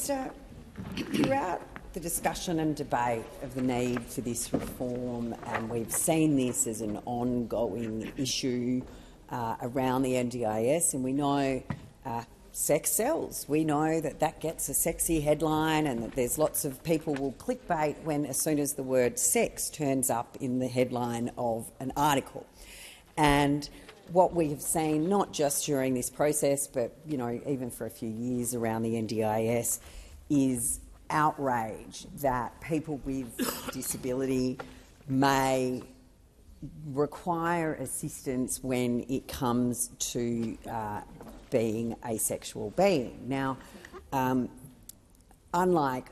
Minister, throughout the discussion and debate of the need for this reform, and we've seen this as an ongoing issue around the NDIS, and we know sex sells. We know that that gets a sexy headline and that there's lots of people will clickbait when as soon as the word sex turns up in the headline of an article. And what we have seen, not just during this process, but even for a few years around the NDIS, is outrage that people with disability may require assistance when it comes to being a sexual being. Now, unlike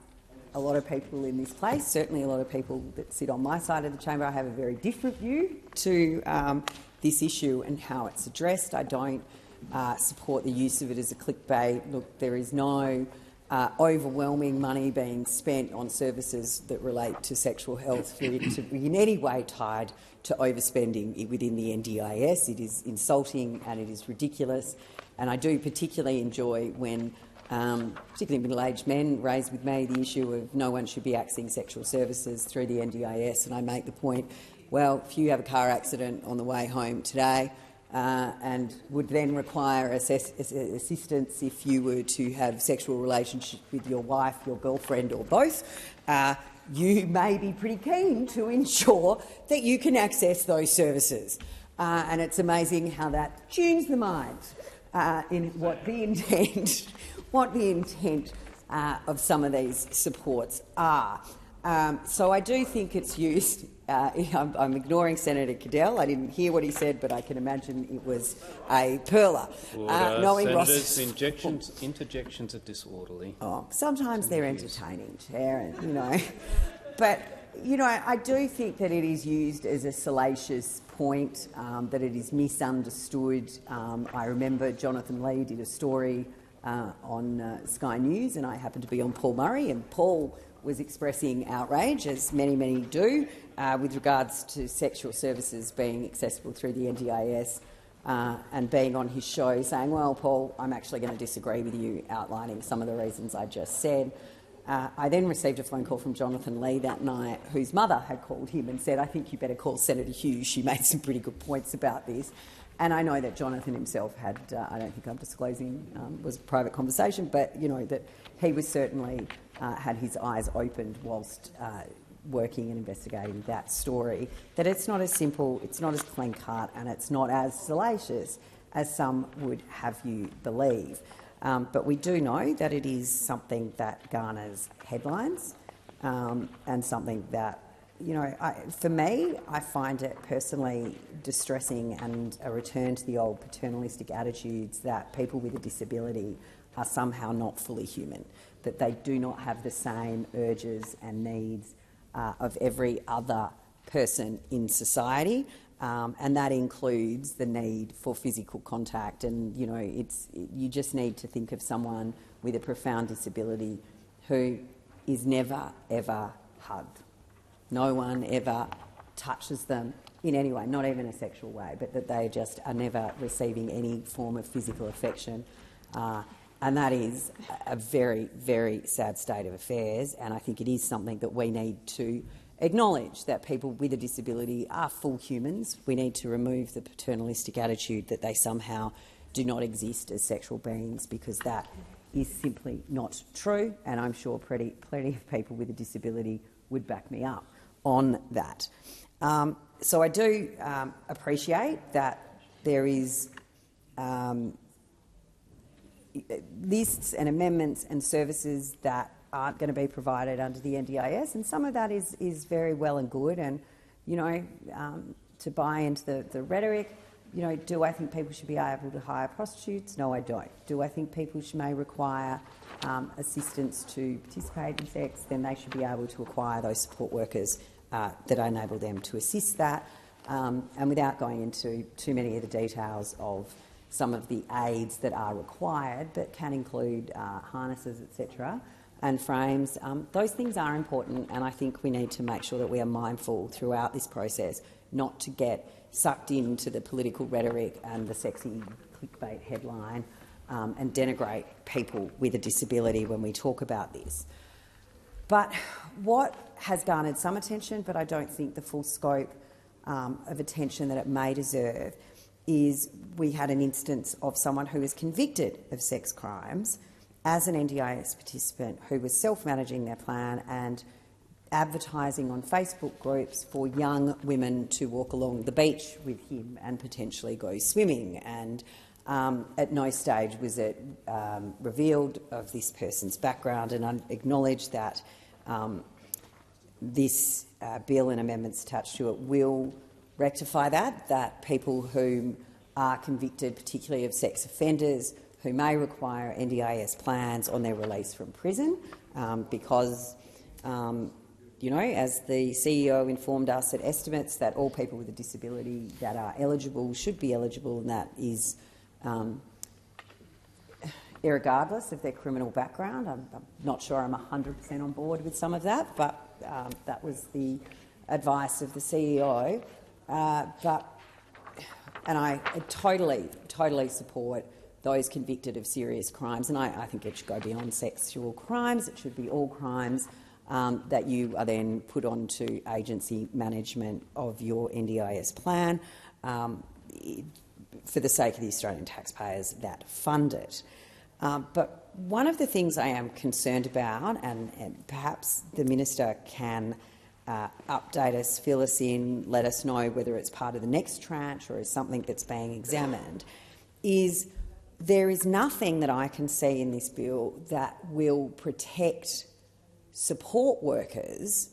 a lot of people in this place, certainly a lot of people that sit on my side of the chamber, I have a very different view to this issue and how it's addressed. I don't support the use of it as a clickbait. Look, there is no overwhelming money being spent on services that relate to sexual health for it to be in any way tied to overspending within the NDIS. It is insulting and it is ridiculous. And I do particularly enjoy when particularly middle-aged men raise with me the issue of no one should be accessing sexual services through the NDIS, and I make the point, well, if you have a car accident on the way home today and would then require assistance if you were to have sexual relationship with your wife, your girlfriend or both, you may be pretty keen to ensure that you can access those services. And it's amazing how that tunes the mind in what the intent of some of these supports are. So I do think it's used. I'm ignoring Senator Cadell. I didn't hear what he said, but I can imagine it was a perler. Senators, interjections are disorderly. Oh, sometimes they're entertaining, Chair, and, But, I do think that it is used as a salacious point, that it is misunderstood. I remember Jonathan Lee did a story on Sky News, and I happened to be on Paul Murray, and Paul was expressing outrage, as many, many do, with regards to sexual services being accessible through the NDIS, and being on his show saying, well, Paul, I'm actually going to disagree with you, outlining some of the reasons I just said. I then received a phone call from Jonathan Lee that night, whose mother had called him and said, I think you better call Senator Hughes. She made some pretty good points about this. And I know that Jonathan himself had, I don't think I'm disclosing, was a private conversation, but, that he was certainly had his eyes opened whilst working and investigating that story, that it's not as simple, it's not as clean-cut and it's not as salacious as some would have you believe. But we do know that it is something that garners headlines and something that, for me, I find it personally distressing and a return to the old paternalistic attitudes that people with a disability are somehow not fully human, that they do not have the same urges and needs of every other person in society. And that includes the need for physical contact. And, you just need to think of someone with a profound disability who is never, ever hugged. No one ever touches them in any way, not even a sexual way, but that they just are never receiving any form of physical affection. And that is a very, very sad state of affairs, and I think it is something that we need to acknowledge, that people with a disability are full humans. We need to remove the paternalistic attitude that they somehow do not exist as sexual beings, because that is simply not true, and I'm sure plenty of people with a disability would back me up on that. So I do appreciate that there is lists and amendments and services that aren't going to be provided under the NDIS, and some of that is very well and good. And, to buy into the rhetoric, do I think people should be able to hire prostitutes? No, I don't. Do I think people may require assistance to participate in sex? Then they should be able to acquire those support workers that enable them to assist that. And without going into too many of the details of some of the aids that are required, but can include harnesses, etc., and frames, those things are important, and I think we need to make sure that we are mindful throughout this process not to get sucked into the political rhetoric and the sexy clickbait headline and denigrate people with a disability when we talk about this. But what has garnered some attention, but I don't think the full scope of attention that it may deserve, is we had an instance of someone who was convicted of sex crimes as an NDIS participant who was self-managing their plan and advertising on Facebook groups for young women to walk along the beach with him and potentially go swimming. And at no stage was it revealed of this person's background, and I acknowledge that this bill and amendments attached to it will rectify that people who are convicted, particularly of sex offenders, who may require NDIS plans on their release from prison, because, you know, as the CEO informed us, it estimates that all people with a disability that are eligible should be eligible, and that is irregardless of their criminal background. I'm not sure I'm 100% on board with some of that, but that was the advice of the CEO. And I totally support those convicted of serious crimes, and I think it should go beyond sexual crimes. It should be all crimes that you are then put onto agency management of your NDIS plan for the sake of the Australian taxpayers that fund it. But one of the things I am concerned about, and perhaps the Minister can update us, fill us in, let us know whether it's part of the next tranche or is something that's being examined, is there is nothing that I can see in this bill that will protect support workers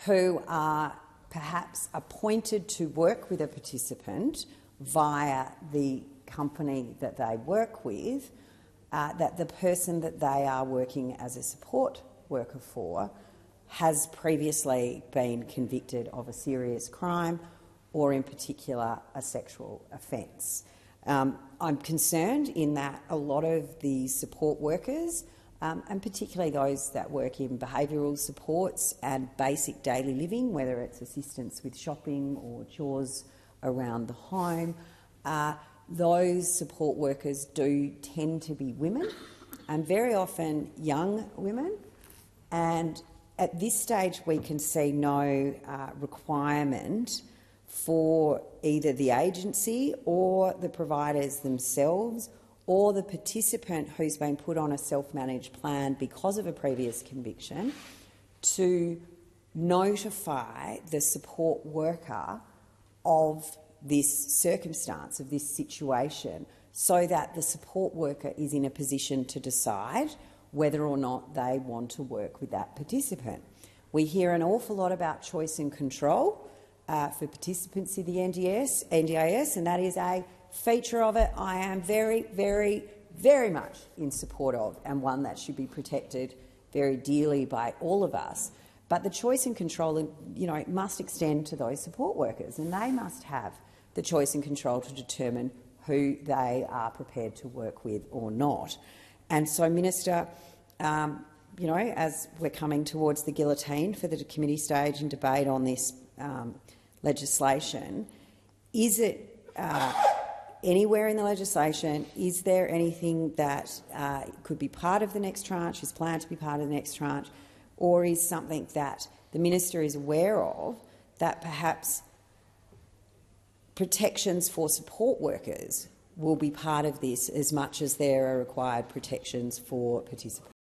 who are perhaps appointed to work with a participant via the company that they work with, that the person that they are working as a support worker for has previously been convicted of a serious crime or, in particular, a sexual offence. I'm concerned in that a lot of the support workers, and particularly those that work in behavioural supports and basic daily living, whether it's assistance with shopping or chores around the home, those support workers do tend to be women, and very often young women. And at this stage we can see no requirement for either the agency or the providers themselves or the participant who's been put on a self-managed plan because of a previous conviction to notify the support worker of this circumstance, of this situation, so that the support worker is in a position to decide whether or not they want to work with that participant. We hear an awful lot about choice and control for participants in the NDIS, and that is a feature of it I am very, very, very much in support of, and one that should be protected very dearly by all of us. But the choice and control, you know, must extend to those support workers, and they must have the choice and control to determine who they are prepared to work with or not. And so, Minister, you know, as we're coming towards the guillotine for the committee stage and debate on this legislation, is it anywhere in the legislation, is there anything that could be part of the next tranche, is planned to be part of the next tranche, or is something that the Minister is aware of that perhaps protections for support workers will be part of this as much as there are required protections for participants?